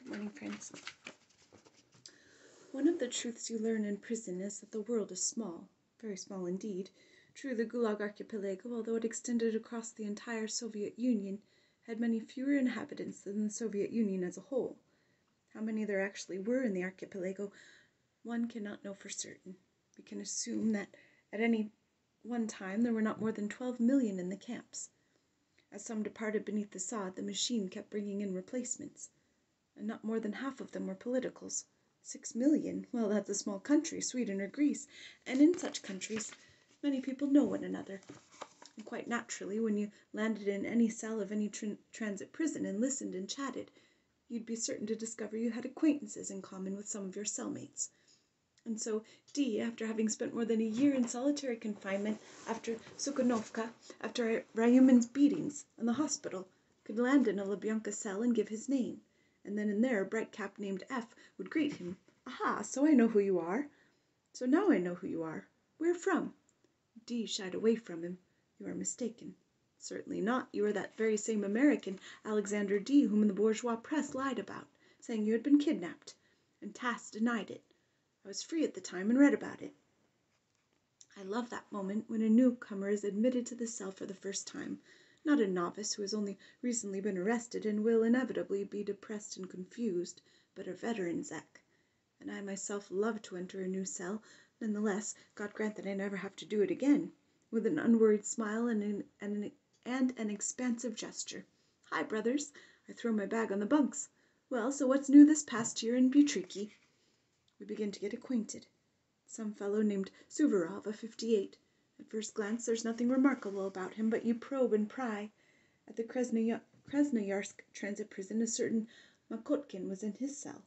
Good morning, friends. One of the truths you learn in prison is that the world is small, very small indeed. True, the Gulag Archipelago, although it extended across the entire Soviet Union, had many fewer inhabitants than the Soviet Union as a whole. How many there actually were in the archipelago, one cannot know for certain. We can assume that at any one time there were not more than 12 million in the camps. As some departed beneath the sod, the machine kept bringing in replacements. And not more than half of them were politicals. 6 million, well, that's a small country, Sweden or Greece, and in such countries many people know one another. And quite naturally, when you landed in any cell of any transit prison and listened and chatted, you'd be certain to discover you had acquaintances in common with some of your cellmates. And so D, after having spent more than a year in solitary confinement, after Sukhanovka, after Ryumin's beatings and the hospital, could land in a Lubyanka cell and give his name. And then in there a bright cap named F would greet him. Aha, so I know who you are. So now I know who you are. Where from? D shied away from him. You are mistaken. Certainly not. You are that very same American, Alexander D, whom the bourgeois press lied about, saying you had been kidnapped. And Tass denied it. I was free at the time and read about it. I love that moment when a newcomer is admitted to the cell for the first time. Not a novice who has only recently been arrested and will inevitably be depressed and confused, but a veteran Zek. And I myself love to enter a new cell. Nonetheless, God grant that I never have to do it again. With an unworried smile and an expansive gesture. Hi, brothers. I throw my bag on the bunks. Well, so what's new this past year in Butriki? We begin to get acquainted. Some fellow named Suvorov, a 58. At first glance, there's nothing remarkable about him, but you probe and pry. At the Krasnoyarsk transit prison, a certain Makotkin was in his cell.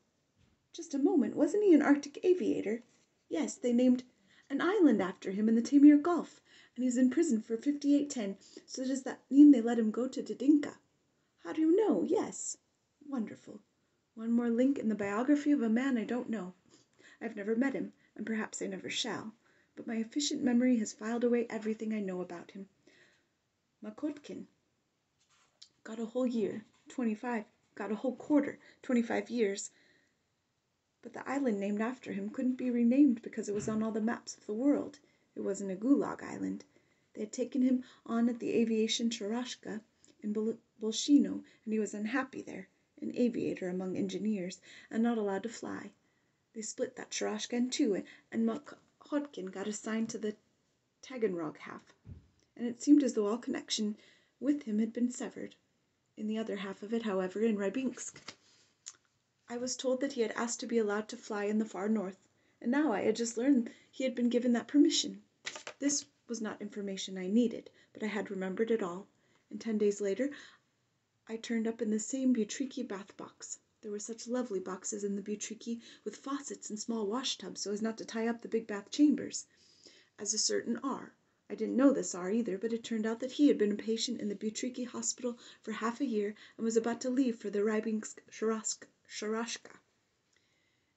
Just a moment, wasn't he an Arctic aviator? Yes, they named an island after him in the Taimyr Gulf, and he's in prison for 5810, so does that mean they let him go to Didinka? How do you know? Yes. Wonderful. One more link in the biography of a man I don't know. I've never met him, and perhaps I never shall. But my efficient memory has filed away everything I know about him. Makotkin got a whole year, 25, got a whole quarter, 25 years. But the island named after him couldn't be renamed because it was on all the maps of the world. It wasn't a Gulag island. They had taken him on at the aviation Sharashka in Bolshino, and he was unhappy there, an aviator among engineers, and not allowed to fly. They split that Sharashka in two, and Makotkin got assigned to the Taganrog half, and it seemed as though all connection with him had been severed. In the other half of it, however, in Rybinsk, I was told that he had asked to be allowed to fly in the far north, and now I had just learned he had been given that permission. This was not information I needed, but I had remembered it all, and 10 days later I turned up in the same Butriki bath box. There were such lovely boxes in the Butriki, with faucets and small washtubs so as not to tie up the big bath chambers. As a certain R. I didn't know this R either, but it turned out that he had been a patient in the Butriki hospital for half a year and was about to leave for the Rybinsk Sharashka.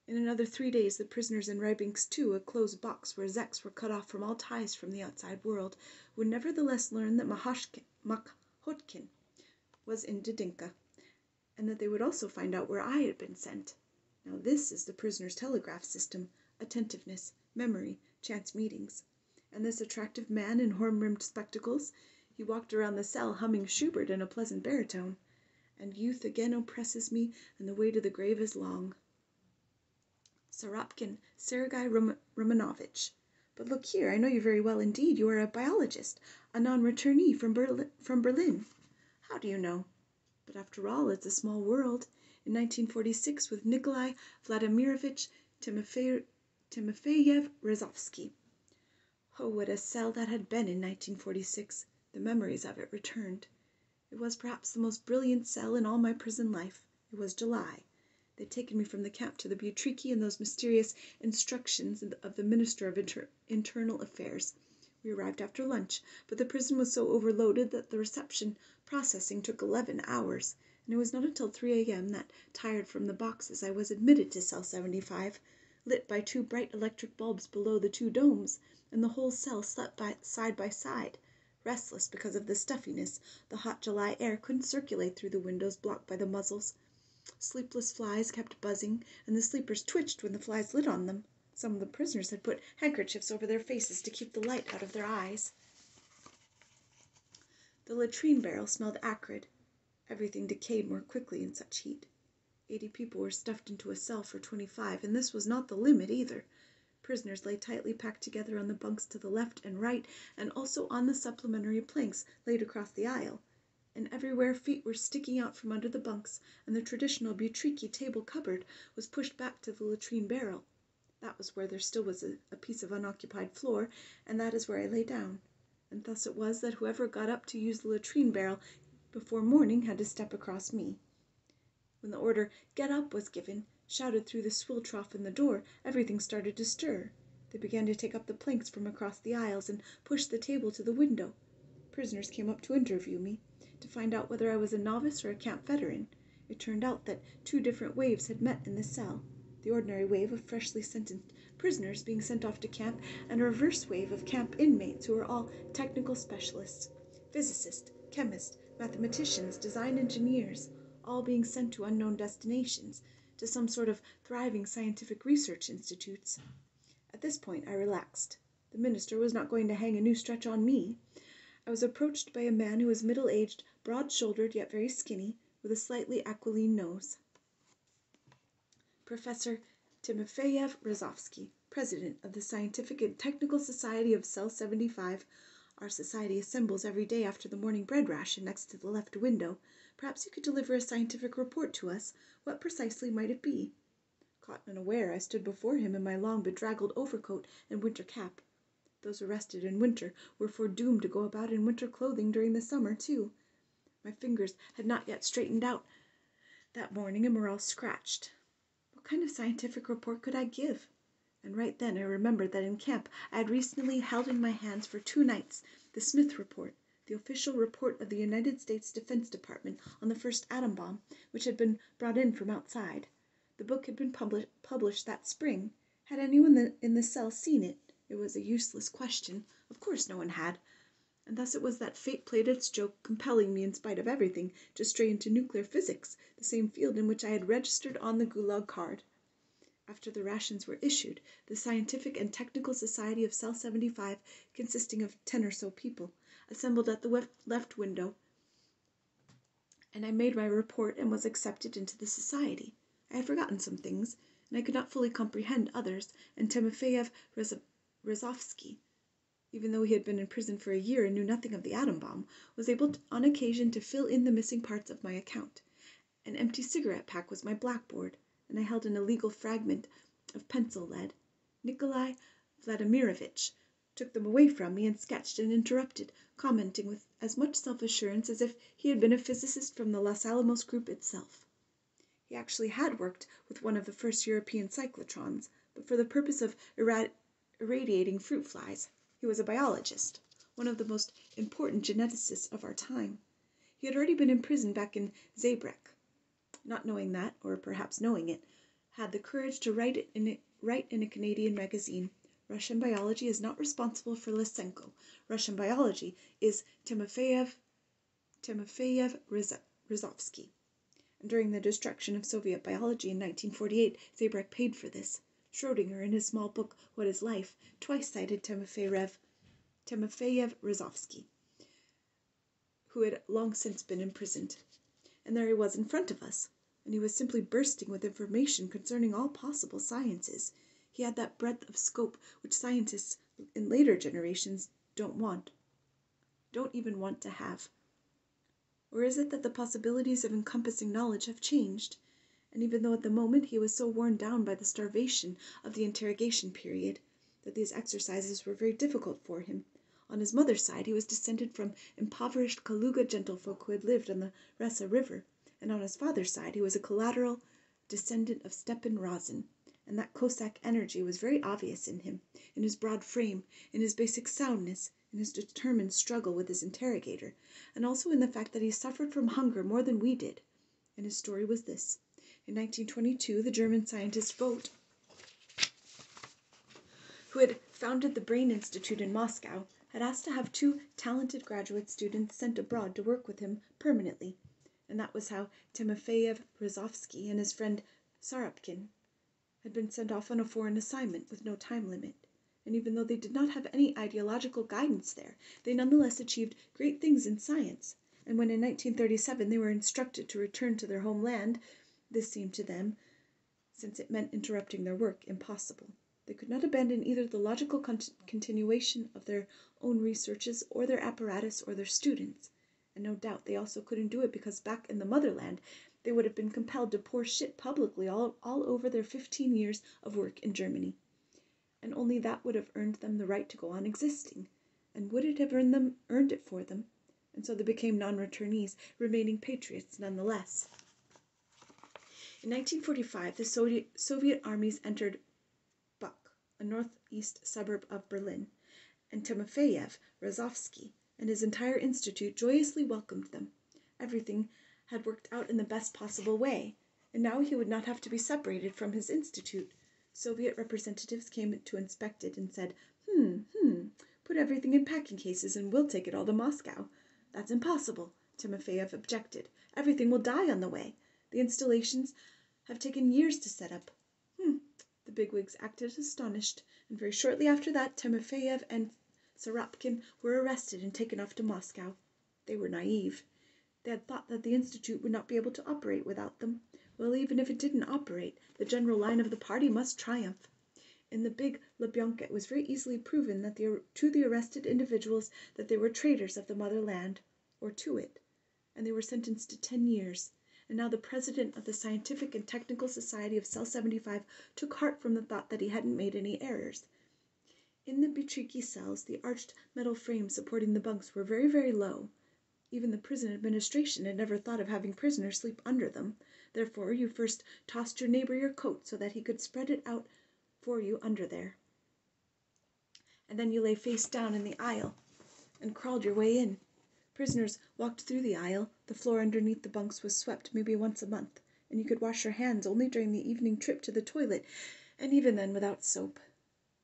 In another 3 days, the prisoners in Rybinsk too, a closed box where Zeks were cut off from all ties from the outside world, would nevertheless learn that Makotkin was in Didinka, and that they would also find out where I had been sent. Now this is the prisoner's telegraph system, attentiveness, memory, chance meetings. And this attractive man in horn-rimmed spectacles, he walked around the cell humming Schubert in a pleasant baritone. And youth again oppresses me, and the way to the grave is long. Sarapkin, Sergei Romanovich. But look here, I know you very well indeed. You are a biologist, a non-returnee from Berlin. How do you know? But after all, it's a small world. In 1946, with Nikolai Vladimirovich Timofeyev-Rozovsky. Oh, what a cell that had been in 1946. The memories of it returned. It was perhaps the most brilliant cell in all my prison life. It was July. They'd taken me from the camp to the Butriki in those mysterious instructions of the Minister of Internal Affairs. We arrived after lunch, but the prison was so overloaded that the reception processing took 11 hours, and it was not until 3 a.m. that, tired from the boxes, I was admitted to cell 75, lit by 2 bright electric bulbs below the 2 domes, and the whole cell slept side by side. Restless because of the stuffiness, the hot July air couldn't circulate through the windows blocked by the muzzles. Sleepless flies kept buzzing, and the sleepers twitched when the flies lit on them. Some of the prisoners had put handkerchiefs over their faces to keep the light out of their eyes. The latrine barrel smelled acrid. Everything decayed more quickly in such heat. 80 people were stuffed into a cell for 25, and this was not the limit either. Prisoners lay tightly packed together on the bunks to the left and right, and also on the supplementary planks laid across the aisle. And everywhere feet were sticking out from under the bunks, and the traditional Butriki table cupboard was pushed back to the latrine barrel. That was where there still was a piece of unoccupied floor, and that is where I lay down. And thus it was that whoever got up to use the latrine barrel before morning had to step across me. When the order, "Get up," was given, shouted through the swill trough in the door, everything started to stir. They began to take up the planks from across the aisles and push the table to the window. Prisoners came up to interview me, to find out whether I was a novice or a camp veteran. It turned out that 2 different waves had met in the cell. The ordinary wave of freshly sentenced prisoners being sent off to camp, and a reverse wave of camp inmates who were all technical specialists, physicists, chemists, mathematicians, design engineers, all being sent to unknown destinations, to some sort of thriving scientific research institutes. At this point I relaxed. The minister was not going to hang a new stretch on me. I was approached by a man who was middle-aged, broad-shouldered, yet very skinny, with a slightly aquiline nose. Professor Timofeyev Rozovsky, president of the Scientific and Technical Society of Cell 75. Our society assembles every day after the morning bread ration next to the left window. Perhaps you could deliver a scientific report to us. What precisely might it be? Caught unaware, I stood before him in my long bedraggled overcoat and winter cap. Those arrested in winter were foredoomed to go about in winter clothing during the summer, too. My fingers had not yet straightened out that morning and were all scratched. What kind of scientific report could I give? And right then I remembered that in camp I had recently held in my hands for 2 nights the Smith Report, the official report of the United States Defense Department on the first atom bomb, which had been brought in from outside. The book had been published that spring. Had anyone in the cell seen it? It was a useless question. Of course no one had. And thus it was that fate played its joke, compelling me, in spite of everything, to stray into nuclear physics, the same field in which I had registered on the Gulag card. After the rations were issued, the Scientific and Technical Society of Cell 75, consisting of 10 or so people, assembled at the left window, and I made my report and was accepted into the society. I had forgotten some things, and I could not fully comprehend others, and Timofeyev Rozovsky, even though he had been in prison for a year and knew nothing of the atom bomb, was able on occasion to fill in the missing parts of my account. An empty cigarette pack was my blackboard, and I held an illegal fragment of pencil lead. Nikolai Vladimirovich took them away from me and sketched and interrupted, commenting with as much self-assurance as if he had been a physicist from the Los Alamos group itself. He actually had worked with one of the first European cyclotrons, but for the purpose of irradiating fruit flies. He was a biologist, one of the most important geneticists of our time. He had already been in prison back in Zabrek. Not knowing that, or perhaps knowing it, had the courage to write in a Canadian magazine. Russian biology is not responsible for Lysenko. Russian biology is Timofeyev Rozovsky. And during the destruction of Soviet biology in 1948, Zabrek paid for this. Schrödinger, in his small book, What is Life, twice cited Timofeyev Rozovsky, who had long since been imprisoned. And there he was in front of us, and he was simply bursting with information concerning all possible sciences. He had that breadth of scope which scientists in later generations don't even want to have. Or is it that the possibilities of encompassing knowledge have changed? And even though at the moment he was so worn down by the starvation of the interrogation period that these exercises were very difficult for him. On his mother's side he was descended from impoverished Kaluga gentlefolk who had lived on the Resa River, and on his father's side he was a collateral descendant of Stepan Razin, and that Cossack energy was very obvious in him, in his broad frame, in his basic soundness, in his determined struggle with his interrogator, and also in the fact that he suffered from hunger more than we did. And his story was this. In 1922, the German scientist Vogt, who had founded the Brain Institute in Moscow, had asked to have 2 talented graduate students sent abroad to work with him permanently. And that was how Timofeyev Rozovsky and his friend Sarapkin had been sent off on a foreign assignment with no time limit. And even though they did not have any ideological guidance there, they nonetheless achieved great things in science. And when in 1937 they were instructed to return to their homeland, this seemed to them, since it meant interrupting their work, impossible. They could not abandon either the logical continuation of their own researches or their apparatus or their students. And no doubt they also couldn't do it because back in the motherland they would have been compelled to pour shit publicly all over their 15 years of work in Germany. And only that would have earned them the right to go on existing. And would it have earned it for them? And so they became non-returnees, remaining patriots nonetheless. In 1945, the Soviet armies entered Buck, a northeast suburb of Berlin, and Timofeyev Rozovsky and his entire institute joyously welcomed them. Everything had worked out in the best possible way, and now he would not have to be separated from his institute. Soviet representatives came to inspect it and said, put everything in packing cases and we'll take it all to Moscow. That's impossible, Timofeyev objected. Everything will die on the way. The installations have taken years to set up. The bigwigs acted astonished, and very shortly after that Timofeyev and Sarapkin were arrested and taken off to Moscow. They were naive. They had thought that the institute would not be able to operate without them. Well, even if it didn't operate, the general line of the party must triumph. In the big Lubyanka, it was very easily proven that to the arrested individuals that they were traitors of the motherland, or to it, and they were sentenced to 10 years. And now the president of the Scientific and Technical Society of Cell 75 took heart from the thought that he hadn't made any errors. In the Bitriki cells, the arched metal frames supporting the bunks were very, very low. Even the prison administration had never thought of having prisoners sleep under them. Therefore, you first tossed your neighbor your coat so that he could spread it out for you under there. And then you lay face down in the aisle and crawled your way in. Prisoners walked through the aisle. The floor underneath the bunks was swept maybe once a month, and you could wash your hands only during the evening trip to the toilet, and even then without soap.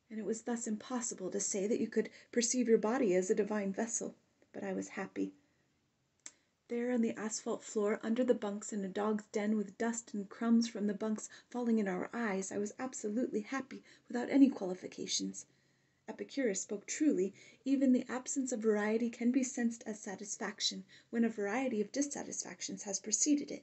And it was thus impossible to say that you could perceive your body as a divine vessel. But I was happy. There on the asphalt floor, under the bunks in a dog's den with dust and crumbs from the bunks falling in our eyes, I was absolutely happy without any qualifications. Epicurus spoke truly. Even the absence of variety can be sensed as satisfaction when a variety of dissatisfactions has preceded it.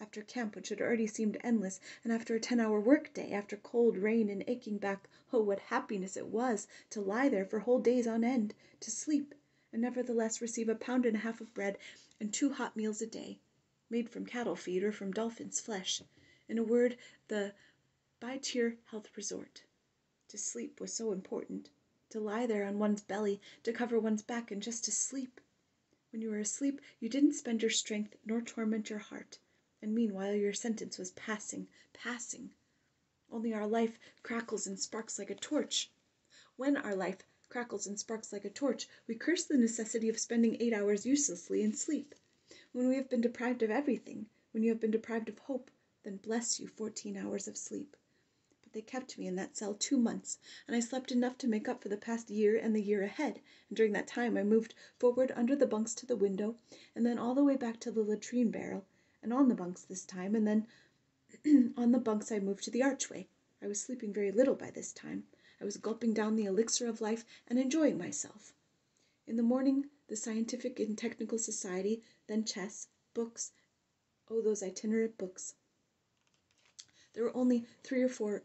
After camp, which had already seemed endless, and after a 10-hour work-day, after cold, rain, and aching back, oh, what happiness it was to lie there for whole days on end, to sleep, and nevertheless receive 1.5 pounds of bread and 2 hot meals a day, made from cattle feed or from dolphin's flesh. In a word, the by-tier health resort. To sleep was so important. To lie there on one's belly, to cover one's back, and just to sleep. When you were asleep, you didn't spend your strength nor torment your heart. And meanwhile your sentence was passing. Only our life crackles and sparks like a torch. When our life crackles and sparks like a torch, we curse the necessity of spending 8 hours uselessly in sleep. When we have been deprived of everything, when you have been deprived of hope, then bless you 14 hours of sleep. But they kept me in that cell 2 months, and I slept enough to make up for the past year and the year ahead, and during that time I moved forward under the bunks to the window, and then all the way back to the latrine barrel, and on the bunks this time, and then on the bunks I moved to the archway. I was sleeping very little by this time. I was gulping down the elixir of life and enjoying myself. In the morning, the Scientific and Technical Society, then chess, books, oh, those itinerant books. There were only three or four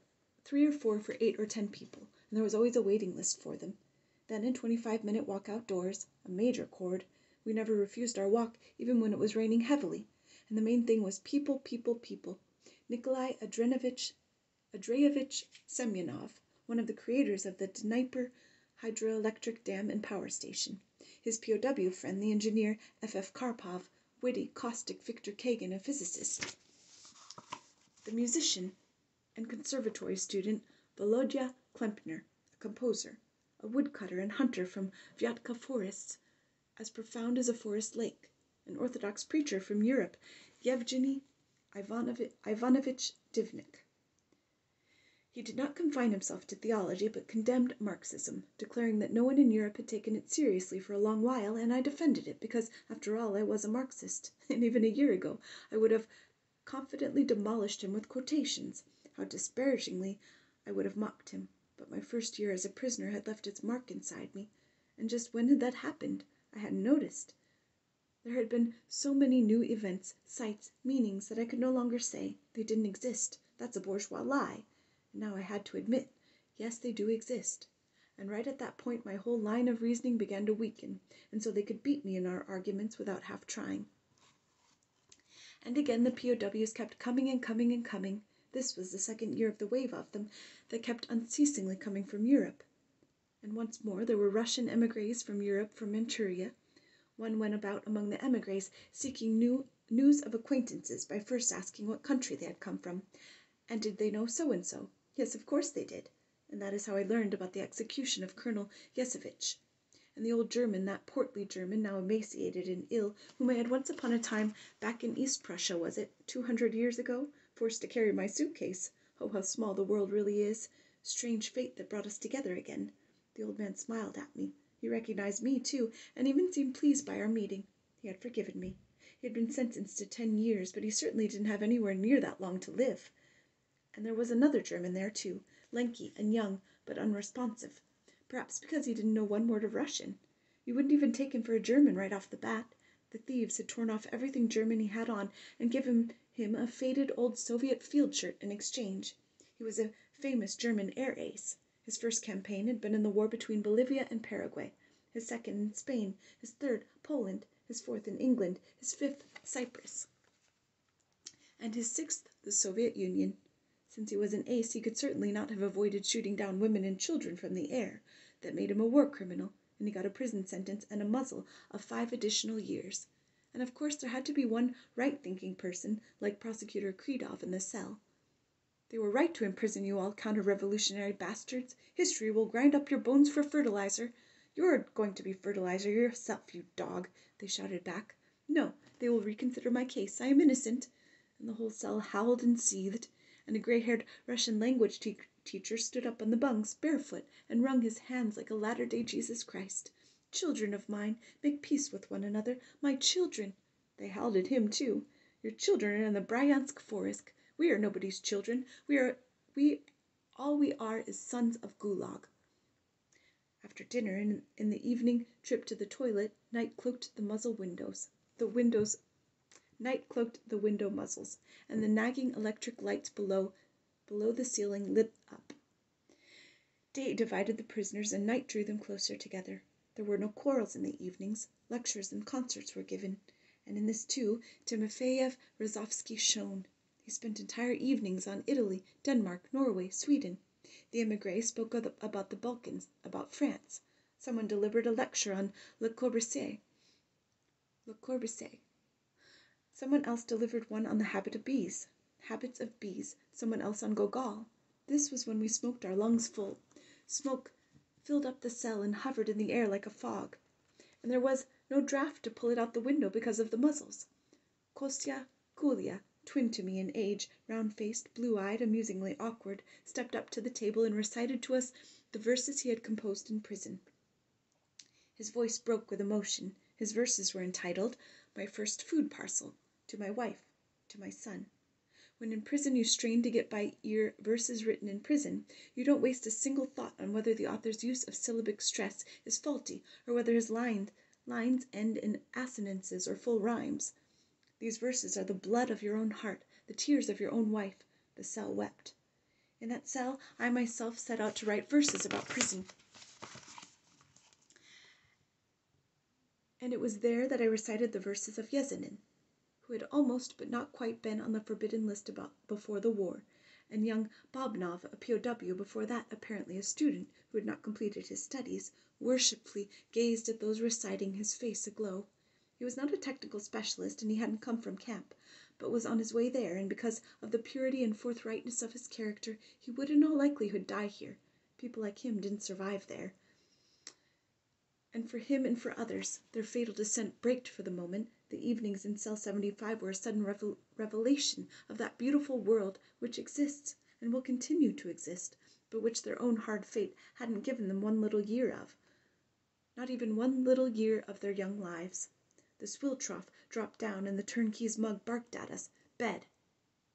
for 8 or 10 people, and there was always a waiting list for them. Then a 25-minute walk outdoors, a major chord. We never refused our walk, even when it was raining heavily. And the main thing was people. Nikolai Andreyevich Semyonov, one of the creators of the Dnieper hydroelectric dam and power station. His POW friend, the engineer F.F. Karpov, witty, caustic Victor Kagan, a physicist. The musician and conservatory student Volodya Klempner, a composer, a woodcutter and hunter from Vyatka forests, as profound as a forest lake, an Orthodox preacher from Europe, Yevgeny Ivanovich Divnik. He did not confine himself to theology, but condemned Marxism, declaring that no one in Europe had taken it seriously for a long while, and I defended it, because, after all, I was a Marxist, and even a year ago I would have confidently demolished him with quotations. How disparagingly I would have mocked him. But my first year as a prisoner had left its mark inside me, and just when had that happened? I hadn't noticed. There had been so many new events, sights, meanings, that I could no longer say, they didn't exist. That's a bourgeois lie. And now I had to admit, yes, they do exist. And right at that point my whole line of reasoning began to weaken, and so they could beat me in our arguments without half trying. And again the POWs kept coming and coming and coming. This was the second year of the wave of them that kept unceasingly coming from Europe. And once more there were Russian emigres from Europe, from Manchuria. One went about among the emigres seeking news of acquaintances by first asking what country they had come from, and did they know so-and-so? Yes, of course they did. And that is how I learned about the execution of Colonel Yesevich. And the old German, that portly German, now emaciated and ill, whom I had once upon a time, back in East Prussia, was it, 200 years ago, forced to carry my suitcase. Oh, how small the world really is. Strange fate that brought us together again. The old man smiled at me. He recognized me, too, and even seemed pleased by our meeting. He had forgiven me. He had been sentenced to 10 years, but he certainly didn't have anywhere near that long to live. And there was another German there, too, lanky and young, but unresponsive. Perhaps because he didn't know one word of Russian. You wouldn't even take him for a German right off the bat. The thieves had torn off everything German he had on and given him a faded old Soviet field shirt in exchange. He was a famous German air ace. His first campaign had been in the war between Bolivia and Paraguay, his second in Spain, his third Poland, his fourth in England, his fifth Cyprus, and his sixth the Soviet Union. Since he was an ace, he could certainly not have avoided shooting down women and children from the air. That made him a war criminal, and he got a prison sentence and a muzzle of 5 additional years. And of course there had to be one right-thinking person, like Prosecutor Kredov, in the cell. They were right to imprison you all counter-revolutionary bastards. History will grind up your bones for fertilizer. You're going to be fertilizer yourself, you dog, they shouted back. No, they will reconsider my case. I am innocent. And the whole cell howled and seethed, and a gray-haired Russian language teacher stood up on the bunks, barefoot, and wrung his hands like a latter-day Jesus Christ. Children of mine, make peace with one another. My children. They howled at him, too. Your children are in the Bryansk forest. We are nobody's children. All we are is sons of Gulag. After dinner, in the evening trip to the toilet, night cloaked the window muzzles, and the nagging electric lights below the ceiling lit up. Day divided the prisoners, and night drew them closer together. There were no quarrels in the evenings. Lectures and concerts were given, and in this, too, Timofeyev Rozovsky shone. He spent entire evenings on Italy, Denmark, Norway, Sweden. The émigrés spoke about the Balkans, about France. Someone delivered a lecture on Le Corbusier. Someone else delivered one on the habits of bees. Someone else on Gogol. This was when we smoked our lungs full. Smoke filled up the cell and hovered in the air like a fog. And there was no draught to pull it out the window because of the muzzles. Kostya Kulia, twin to me in age, round-faced, blue-eyed, amusingly awkward, stepped up to the table and recited to us the verses he had composed in prison. His voice broke with emotion. His verses were entitled, "My First Food Parcel," to my wife, to my son. When in prison you strain to get by ear verses written in prison, you don't waste a single thought on whether the author's use of syllabic stress is faulty or whether his lines end in assonances or full rhymes. These verses are the blood of your own heart, the tears of your own wife. The cell wept. In that cell, I myself set out to write verses about prison. And it was there that I recited the verses of Yesenin, who had almost but not quite been on the forbidden list before the war, and young Bobnov, a POW, before that apparently a student who had not completed his studies, worshipfully gazed at those reciting, his face aglow. He was not a technical specialist, and he hadn't come from camp, but was on his way there, and because of the purity and forthrightness of his character, he would in all likelihood die here. People like him didn't survive there. And for him and for others, their fatal descent braked for the moment. The evenings in cell 75 were a sudden revelation of that beautiful world which exists, and will continue to exist, but which their own hard fate hadn't given them one little year of. Not even one little year of their young lives. The swill trough dropped down, and the turnkey's mug barked at us. Bed.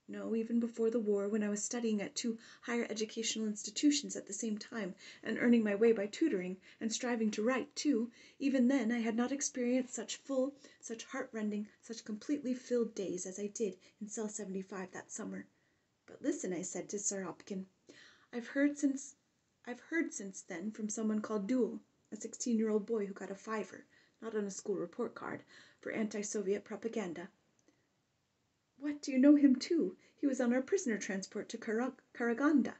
No, even before the war, when I was studying at 2 higher educational institutions at the same time, and earning my way by tutoring, and striving to write, too, even then I had not experienced such full, such heart-rending, such completely filled days as I did in cell 75 that summer. But listen, I said to Sarapkin. I've heard since then from someone called Duel, a 16-year-old boy who got a $5, not on a school report card, for anti-Soviet propaganda. What, do you know him too? He was on our prisoner transport to Karaganda.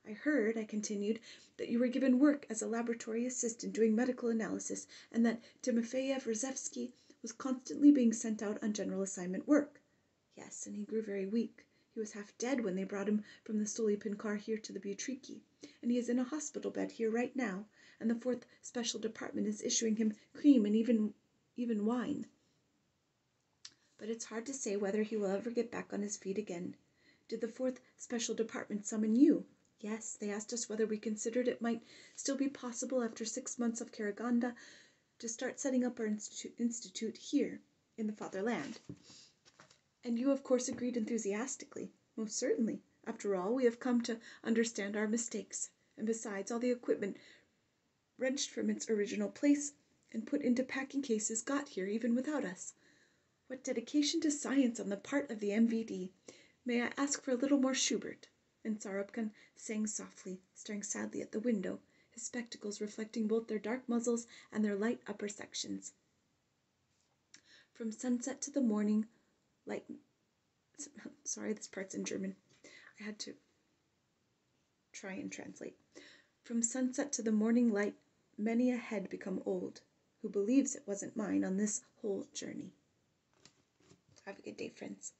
I heard, I continued, that you were given work as a laboratory assistant doing medical analysis, and that Timofeyev Rzhevsky was constantly being sent out on general assignment work. Yes, and he grew very weak. He was half dead when they brought him from the Stolypin car here to the Butriki, and he is in a hospital bed here right now, and the 4th Special Department is issuing him cream and even wine. But it's hard to say whether he will ever get back on his feet again. Did the 4th Special Department summon you? Yes, they asked us whether we considered it might still be possible after 6 months of Karaganda to start setting up our institute here in the fatherland. And you, of course, agreed enthusiastically. Most certainly. After all, we have come to understand our mistakes, and besides, all the equipment wrenched from its original place and put into packing cases got here even without us. What dedication to science on the part of the MVD. May I ask for a little more Schubert? And Sarapkin sang softly, staring sadly at the window, his spectacles reflecting both their dark muzzles and their light upper sections. From sunset to the morning light... Sorry, this part's in German. I had to try and translate. From sunset to the morning light, many a head become old, who believes it wasn't mine on this whole journey. Have a good day, friends.